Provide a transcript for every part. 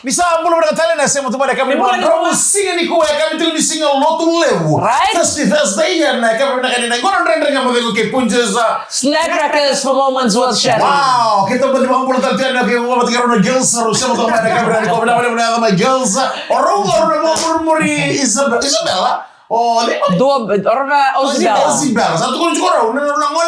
Nisa mula berkata na sema tu kami mau singa ni ko kami tu ni singa lotu lewu. Thursday yan kami na kanina ko render nga mo ke punches snack crackers for moments worth sharing. Wow, kita berdua puluh tahun na ke mo karon girls ro sema tu kami ko na girls. Orang mau muri Isabella. Oh, Ozibela. Satu kali cukor, nangol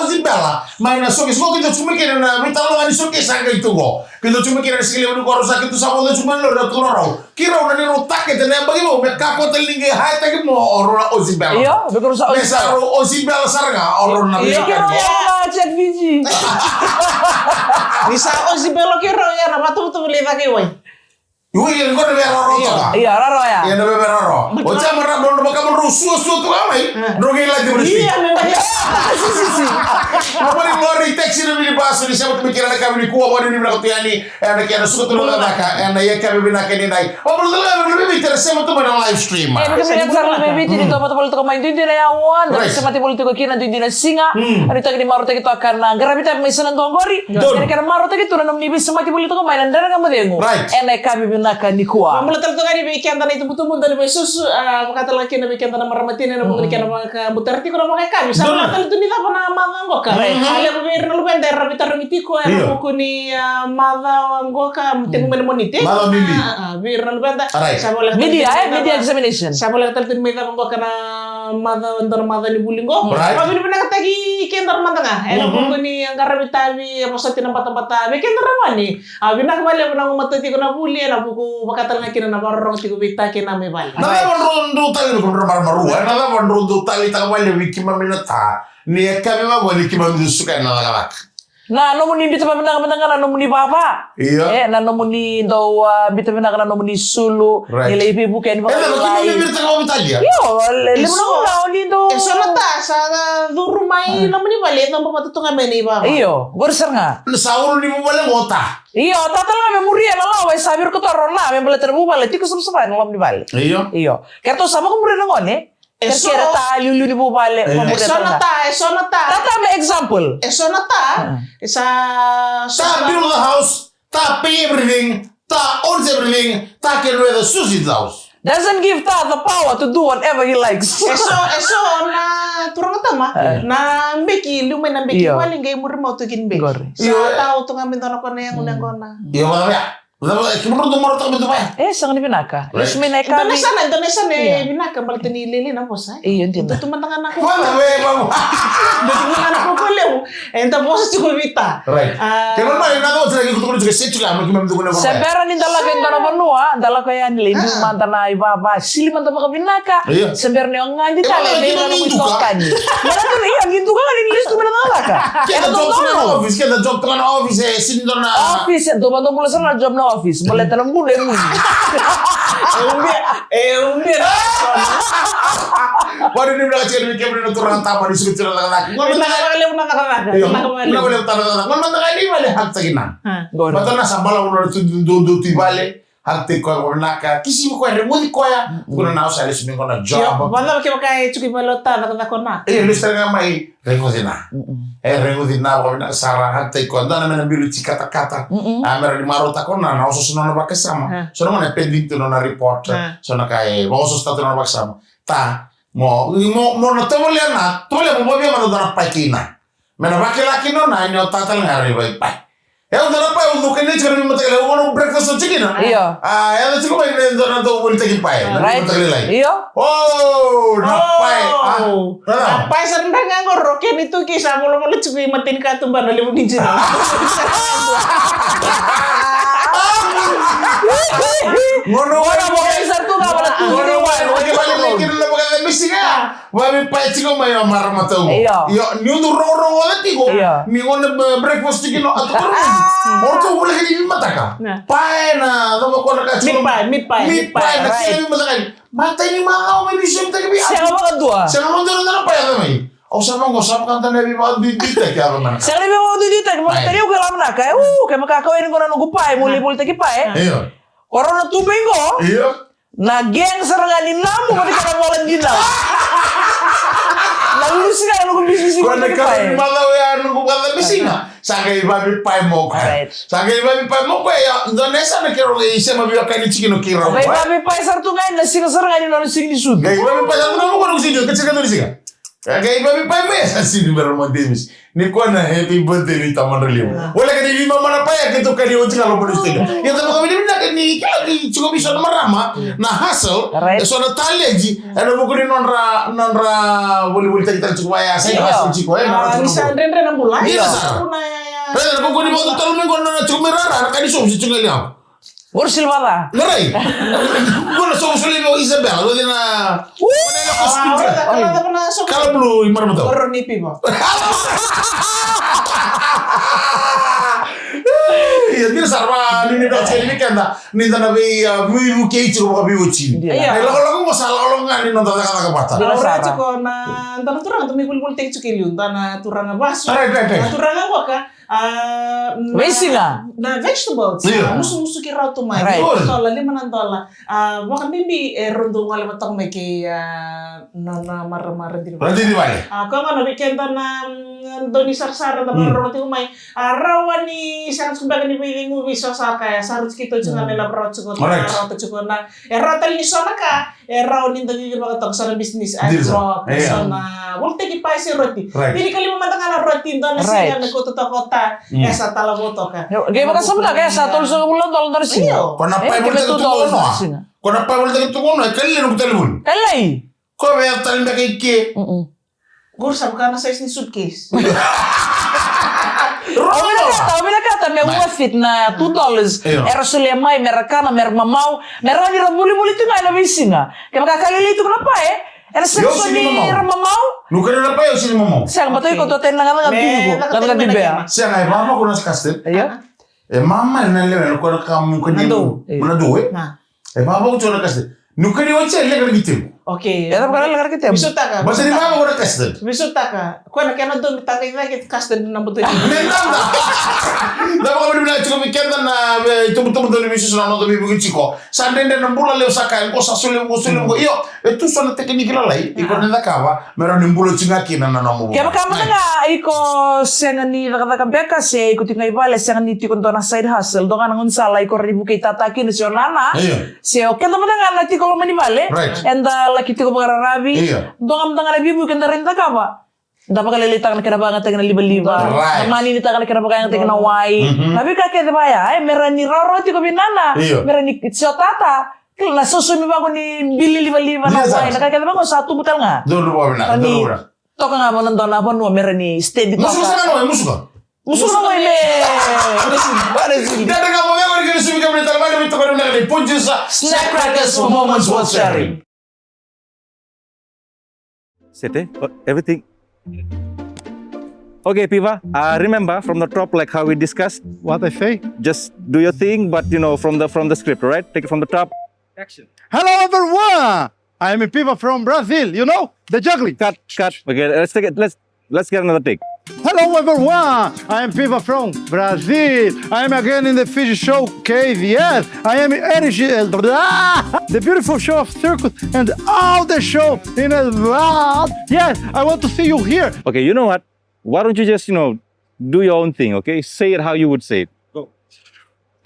Ozibela. Main soke, semua kita cuma kira na, kita lo ngani soke sangka itu go. Kita cuma kira sekali orang koros sakit itu sama orang cuma lo dah turun. Kira orang ni rotak kita ni bagi mo, mereka kau telinga hai tak mo orang Ozibela. Iya, betul sa Ozibela. Ozibela sarga orang nabi. Iya, kira ya cek biji. Bisa Ozibela kira ya, nama tu beli lagi woi. Yang kau dah beraro tak? Iya, raro ya. Yang dah beraro. Ocak merah belum bakal merusuh tu ramai. Drogi lagi bersih. Iya, memang. Apa ni lori taxi ni bahas ni siapa tu mikiran kami ni kuah baru ni berlaku tiani. Yang kita suka tu nak yang yang kami bina kini naik. Oh belum lebih bicara siapa tu mana live stream. Because minat sarang lebih di tempat politik main di yawan. Dari semati politik kina di singa. Ano tadi di maruta kita akan garabita misalnya tonggori. Kira-kira maruta kita nanam nibis semati politik main dan kamu dengu. Enak kami binakan di kuah. Mulai tertukar di bikin tanah itu betul dari besus. Kata laki na bikin tanah meramatin na memberikan apa buterti kalau pakai kami. Sama kali itu ni apa nama anggoka. Ada beberapa lu benda rabita rumiti ko era kuni mada anggoka tengo menemonite. Mada bibi. Bir lu benda. Media examination. Sama lagi terlihat media anggoka na mada under mada ni bulingo. Tapi ni pernah katagi kendar mantanga. Era kuni angkara bitabi apa sa tinampat-tempat bikin ramani. Bina kembali pernah matati ko na buli na buku bakatan nga kina na barong tigo bita kina may bali. Nada rondu tali ko marmarua. Nada rondu tali ta wale wiki maminata. Ni kami ma wali ki mamin suka na lak. Na no muni bita menang no muni papa. Iya. Na no muni do bita menang no muni sulu. Nilai ibu bukan ba. Eh, bita bita ko Italia. Yo, le mo ni do. Sonata sa durumay no muni bali no pamatutungan meni ba. Iyo, gorser nga. Sauro ni mo bale ngota. Iyo, total nga memoria na lawa sabir ko toron na, me bale terbu bale tikus sa no ni bale. Iyo. Kerto sama ko muri ngone. Kira ta lulu ni bubale sonata tata me example sonata build the house ta pay everything ta owns everything ta can wear the Susie's house doesn't give ta the power to do whatever he likes eso na turang tama na mbeki lumen na mbeki paling gay mo remote kin be sa tao to ngamin to na ko na yang unang ko na yo ba Kemana tu marot kami tu pa? Sang ni binaka. Yes, may naik kami. Indonesia ni binaka balik ni lili na bos. Iya, hindi na. Itu teman-teman aku. Mana we bang? Teman aku boleh. Enta bos cukup vita. Right. Kemana mana nak tu lagi kutu juga set juga kami tu guna. Sebera ni dalam kentara benua, dalam kaya ni lindu mantana iba sili mantap ka binaka. Sebera ni orang ngaji tale ni orang butokan. Mana tu iya gitu kan ni list tu mana ka? Kita job tu office sindona. Office tu bantu mulai sana job office, boleh tanam boleh muni. Umbir. Baru ni berlaku cerita macam mana tu orang tahu di sekitar lelaki. Mana boleh tanah. Mana ni boleh hak takinan. Betul na sambal orang tu balik. Hak tekoi naka. Kisi ko ada mudi ko ya. Kuna na usah lesmi ko na job. Bala pakai cukup balota na ko na. Lister nga mai rengodina. Rengodina ko na sara hak tekoi ndana mena bilu kata-kata. Amera di marota ko na usus na bakasama. So na pending to na report. So na kai usus ta na bakasama. Ta mo na tomolia na. Tomolia mo bobia mo na pakina. Mena bakilaki no na inyo tatal ngari pai. Eu não pai o que nem tinha me matar o breakfast o chicken iya ela chico vai nem dona do o take pai iya oh na pai sendang nganggo roken itu kisah mulu-mulu cukup matin ka tumban oleh mudi jina ngono ora mo besar tu nga wala tu ngono wala mikir lo bakal misiga wabi pai chico mai amar matau yo ni un ro wala tigo ni ngono breakfast chicken atau orto boleh ni mataka pai na do ko na chico mid pai na chico mataka mata ni mau may bisem ta gabi siya mo kadua siya mo na pai na mai o sama ngosap kan tanda bi mau dita kaya man siya ni mau dita mo tadi ko lam na kay kay makakawin ko na nung pai muli ta pai iyo corona tumingo iyo na geng serangan namu ketika bolan dina lalu sih kan nunggu bisnis ko na ka malaw ya nunggu kala bis singa. Saga ibabi pai mo ko. Saga ibabi pai mo ko ya Indonesia na kero isema biwa kani chikino kiro. Ibabi pai sartu ngai na singa saranga ni no singi sud. Ibabi pai sartu no ko singa kachika no singa. Ibabi pai me asini bermo demis. Ni kona happy birthday ni taman reliu. Wala ka di mama na pa ya kito kani uti kalau boleh stiga. Ya tamu kami ni nak ni kali cukup bisa marama na hustle. So na taleji. Ano mo ko ni nonra boleh kita cukup ya saya hustle ciko ya. Ni sa rendre na bulay. Iya sa. Pero ko ni mo talo men ko na cukup merara kani so si cukup liam. Ursil mala. Ngarai. Gua so mo Isabel lo dina. Kalau belum imar betul. Orang nipi mo. Iya, dia sarwa ni dah sekali ni kan ni tanah bi kei cukup bi uci. Iya. Kalau masalah orang ni nonton kata kata. Orang cukup na tanah turang tu mikul tek cukiliun tanah turang basu. Turang apa ka? Singa. Na vegetables. Musu kira tu mai. Tola lima nantola. Makan bimbi rundung ngale matang meki nana marah di. Berarti di mana? Kau kan bikin tanah doni sar-sar tanah roti umai. Rawani sangat kumbagan ni bilingu bisa kaya sarut kita jangan nela berat cukup rata cukup na. Rata ini sana ka. Raw ni tadi kita tong sana bisnis agro sana. Waktu kita paisi roti. Jadi kali memantang roti doni sih yang kota esa tala boto ka. Gaya maka sabda kaya sa tol sa bulan tol dari sini. Kona pa boleh tukono. Kona pa boleh tukono kali lu telefon. Kalai. Ko be tal me ke. Gur sab kana size ni suitcase. Bila kata me worth na $2. Era sulle mai merakana mermamau. Merani ramuli tu ngai la visinga. Kaya makakali itu kenapa Era sexo ni ramamau. Nunca era pa eu sini mamão. Siang batoi ko to ten nga tigo. Nga tibe. Siang ai mama ko nas kastel. Iya. Mama na le ko kamu ko ni. Mana doe. Mama ko chona kastel. Nunca ni wacha le kan gitu. Oke. Ya tapi kalau kita. Bisuta ka. Basta ni mama ko na kastel. Bisuta ka. Ko na kena do mitangay na kit kastel na buto. Nenda. Dapat kami bilang cukup mikir dan itu betul-betul lebih susah nonton ibu ciko. Sandende na bula leo sakai ko sasulim ko iyo itu soal teknik lalai ikut nenda kawa meron nimbulo cingaki na namu. Kaya kamu nga iko sengani nakataka beka se iko tingai bale sengani ti konto na side hustle dongan ngunsala iko ribu kay tataki ni sionana. Se o kaya naman nga nati ko mani bale. Enda laki ti ko rabi. Dongan tanga ribu kenda renta kawa. Dapat kali lihat kena banget kena liba-liba. Mani ni tangan kena banget kena wai. Tapi kakek tu bayar, merani roro ti ko binana. Merani siotata. Kena susu mi bangun ni bili liba-liba na wai. Nak kakek tu bangun satu butal nga. Dulu benar. Toka nga mo nonton apa no merani steady. Musuh sana no musuh. Musuh na wai le. Dada kamu yang orang kena suami kamu ditambah demi tukar dengan ni punjul sa. Snack crackers for moments worth sharing. Sete, everything. Okay, Piva. Remember from the top, like how we discussed. What I say? Just do your thing, but from the script, all right? Take it from the top. Action. Hello, everyone. I am Piva from Brazil. You know the juggling. Cut. Okay, let's take it. Let's get another take. Hello, everyone. I am Piva from Brazil. I am again in the Fiji Showcase. Yes, I am energy. The beautiful show of circus and all the show in a lot. Yes, I want to see you here. Okay, you know what? Why don't you just, do your own thing, okay? Say it how you would say it. Go.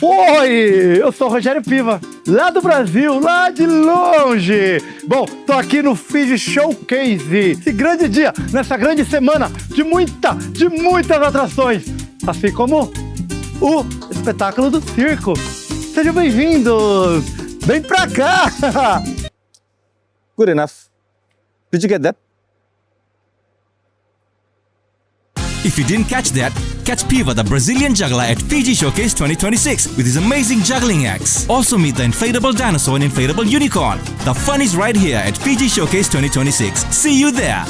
Oi, eu sou o Rogério Piva, lá do Brasil, lá de longe. Bom, tô aqui no Fiji Showcase. Esse grande dia, nessa grande semana de muitas atrações. Assim como o espetáculo do circo. Sejam bem-vindos. Vem pra cá. Good enough. Did you get that? If you didn't catch that, catch Piva, the Brazilian juggler, at Fiji Showcase 2026 with his amazing juggling acts. Also meet the inflatable dinosaur and inflatable unicorn. The fun is right here at Fiji Showcase 2026. See you there!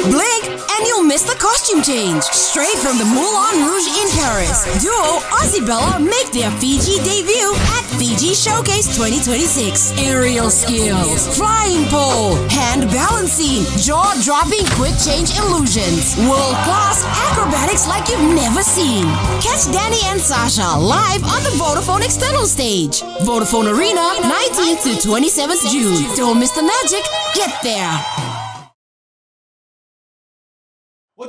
Blink and you'll miss the costume change. Straight from the Moulin Rouge in Paris, duo Ozzy Bella make their Fiji debut at Fiji Showcase 2026. Aerial skills, flying pole, hand balancing, jaw-dropping quick change illusions, world-class acrobatics like you've never seen. Catch Danny and Sasha live on the Vodafone External Stage. Vodafone Arena, 19th to 27th June. Don't miss the magic. Get there.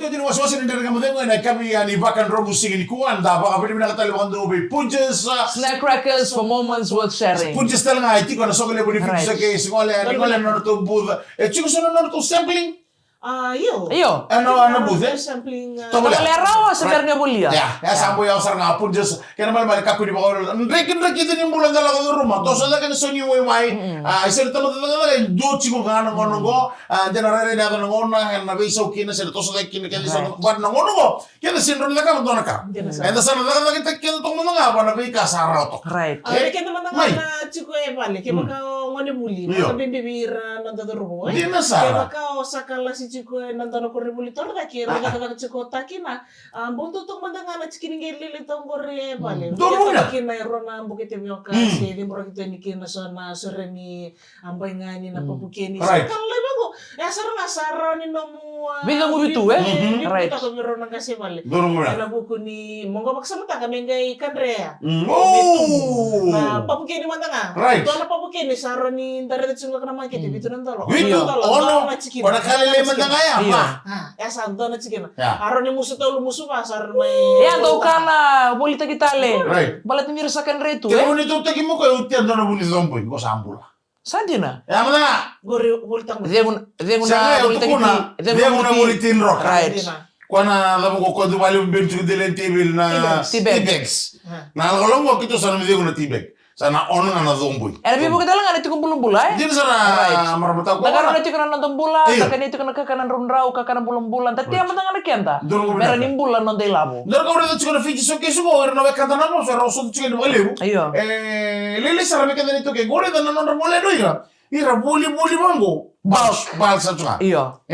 Ito din was in dari kami na kami ani bakan robu singin kuan da ba kapit mina katali bakang do be punches Snack crackers for moments worth sharing. punches tal nga iti ko na sokole boni fix ke singole no to bud chico sono no to sampling Iyo. ano bud Sampling. Tagaleraw sebenarnya bulia. ya sampo ya usar nga punches kaya naman balik ako di ba ko rekin ito ni bulan dala ko rumah to sa kan sonyo mai isel tama tama do chico kana ngono go generare na ngono na beso kina sa to sa kina kaya sa ban ngono go kaya sinro na ka mo na ka enda sa na kita kina to mo nga ba na be ka sara to Right. Kaya naman na chiko vale, kaya baka ngoni buli, baka bibira nanda rubo. Di na Kaya sara baka sakala si chiko nanda no kore buli tor ka kira ka chiko takina. Buntu tung mandanga na chikining lili tong kore vale. Kina rona bukete bioka si limbro kita nikina so na soreni ambay ngani na papukeni. Sakala bago. Ya sara ni nomu. Bilang mo bitu Right. Kita ko biro nang kasi vale. Dorong Kala buku ni monggo baksa mata kami ngai kadrea. Papukeni mandanga. Right. Tona papukeni saro ni ndare tsunga kana makete bitu nandalo. Itu ono pada kali leman tanga ya apa Ya santo na chikina. Ya. Aro ni musu tolu musu pasar mai. Ya tau kana bolita kita le. Right. Balat mirasakan retu Kaya mo nito tagi mo kayo utian doon na buni zomboy ko sambula Sandina. ya mana Gori bolitang. Dia una saya bolita utukuna dia muna mulitin rock Right. Kwana labo ko kodu bali bentuk delen table na Tibeg. Tibegs na kalau mo kito sana dia guna tibeg sana ono na zomboy Era bibo kita lang itu kumpulun bulay. jadi sana marmata ko Nagkaroon na ito ka ng bulan, Iyo. kakanin ito ka ng kakanan rundraw, kakanan bulan-bulan. Tati ang matang anak yan ta. Doon ko Meron binata. yung bulan ng labo. Dar ka udah chukuna fiji so kesu ko na kanta na mo sa roso chukuna baliw Iyo. lele sara me kada nito ke gore da na no mole do ira buli mango bal sa chuka Iyo.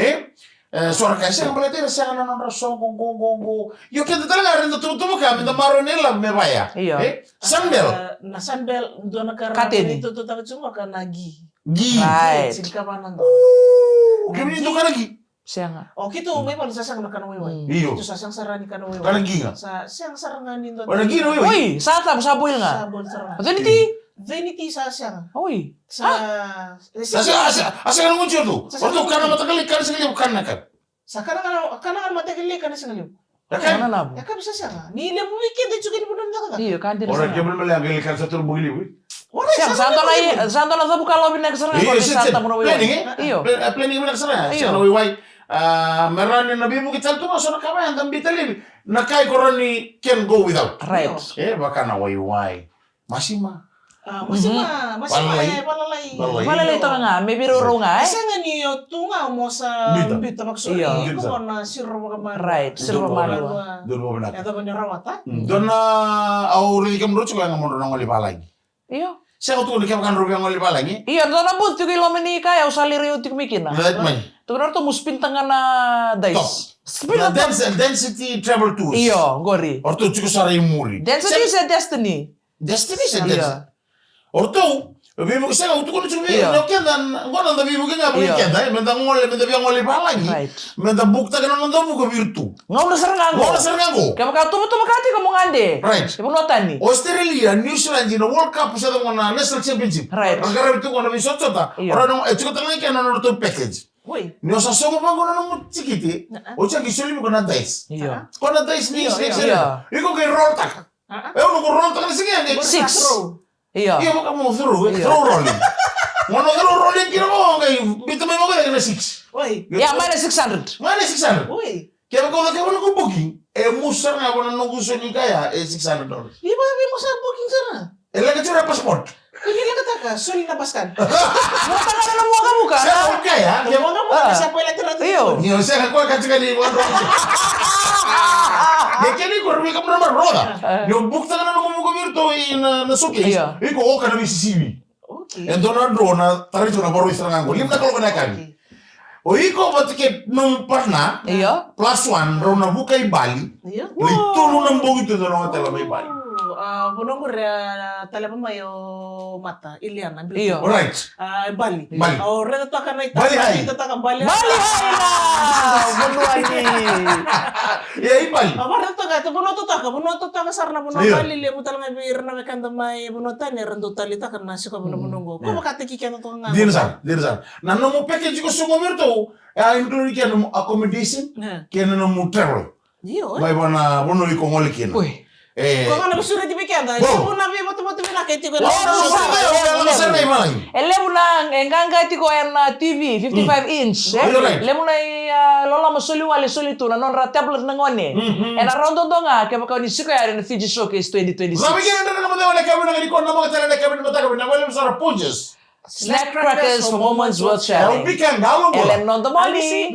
suara kasi ang balete sa na no so go yo ke talaga rin to ka me da maro nela me baya Iyo. sambel Na sandel do na karena Kateni. itu tahu cuma kana gi. gi Right. Sika panan do. kemi itu kana gi Siya nga. Oh gitu, may pala sasang na kana wewe. iyo Itu sasang sarani kana wewe. kana gi nga Sa siyang sarangan din do. wala gi no yo Uy, sata, sabuil nga. Sabon sarangan. Ito niti. Veniti sasang. Uy. Sa asa kana mo chodo orto kana matakali kana sige kana kan sa kana matakili kana sa ngaliw. Ano na po? Ya ka bisa siya. Ni le mo wiki de chukin mo nanda ka. Iyo, kanti na ora ke siya. bel mele agil kan sa tur bugili wi Wala Siya, santo na sa bukalo binagsaran ko. Santa mo na planning Iyo. planning mo na sana Iyo. sana wi merani na bibu kita tu so na kama andam bitali na kai koroni can go without Right. baka na wi masih mah Masih Palalay. palalay. Malalay ito nga, may biruro nga eh. Kasi nga niyo tunga mo sa Bita. bita maksud Iya. ko na siro ka man. Right, sirwa malo. doon mo na Ya ta rawata. doon na au ri kam rocho nga mo na ngoli palagi Iyo. siya ko tu ni kam kan rubi ngoli palagi Iya, ito na po, ito kilo menikah ya, usali rin yung tikmikin na. that man Ito na ito, muspintangan na dice. na density travel tours Iyo, gori. orto chuko sara imuri Density is a destiny. destiny sa Iya. density orto bibu sa ko tu ko chuko Iya. no kedan ngona da bibu nga bu Iya. keda men da ngole men da ngoli palagi Right. men da bukta kana no bu ko virtu Ngaw na sarang ngona ako. sa ngo Kaya makatumo-tumo kati ka mong ande. Right. Ibu notan ni. Australia, New Zealand, in the World Cup, sa mga national championship. Right. Ang karami ito ko na bisot ta. Iya. Ora nung chuko tangan kaya na to package. Woi. Ni sa somo pa ko na mo chikiti. O cha gisuli mo ko na dice. Iyo. Ko na dice ni Iya, next. iya. Iko kay roll tak. Eh no ko roll tak na sige. Six. Iyo. Iya mo ka mo through, Iya. throw rolling. Mono throw rolling kino mo kay bito mo ko na 6. Woi. Ya, minus 600. Mana 600? Woi. Kaya ko ka wala ko booking. Musar nga wala nung gusto ni kaya $600. Di ba mo sa booking sana? Lagi cura passport. Kunya lang kataka, suli napaskan. Mga tangan na mga kamuka. Saya orang kaya. Ya mo nga mo sa pwela tira. Iyo. Yo, saya ko katika ni wando. Ya kini ko rubi kamera roda. Yo bukta kana no mo virtu na suki. Iya. Iko o kana Mississippi. Okay. En dona drona tari tuna baru istrangan ko. Limna kalau kana kan. O iko batike nung partner Iyo. +1 rona bukai Bali. Iya. Lito no nang bogi to no hotel may Bali. Bunongor telepon mayo mata Iliana. Iyo. Alright. Bali. Bali. Reda to akan Bali hai. Bali. Bali hai na! Bunuani. Ya Bali. Apa to ka? Buno to ka sarna buno Bali le butal ngabir na kanda may buno tani rendo talita kan nasi ko buno bunongo. Ko makati kikeno to nga. Dinsan. Nano mo package ko sumo mirto. Include kiano accommodation, kiano mo travel. Iyo. Bai bona bono iko ngoli kiano. Uy. Kung ano gusto rin dibigyan, yung muna mo pinakiti ko. Lemu na enganga tiko na TV 55 inch. Lemu na lola mo soli wale soli tu na non ra tablet na ngone. Ena rondo donga ke baka ni siko ya na Fiji Showcase 2026. Sabi kaya na naman wala kami na liko na mga tala na kami na kami na wala sara punches. Snack crackers for moments worth sharing. Weekend, how long? Elem non the money.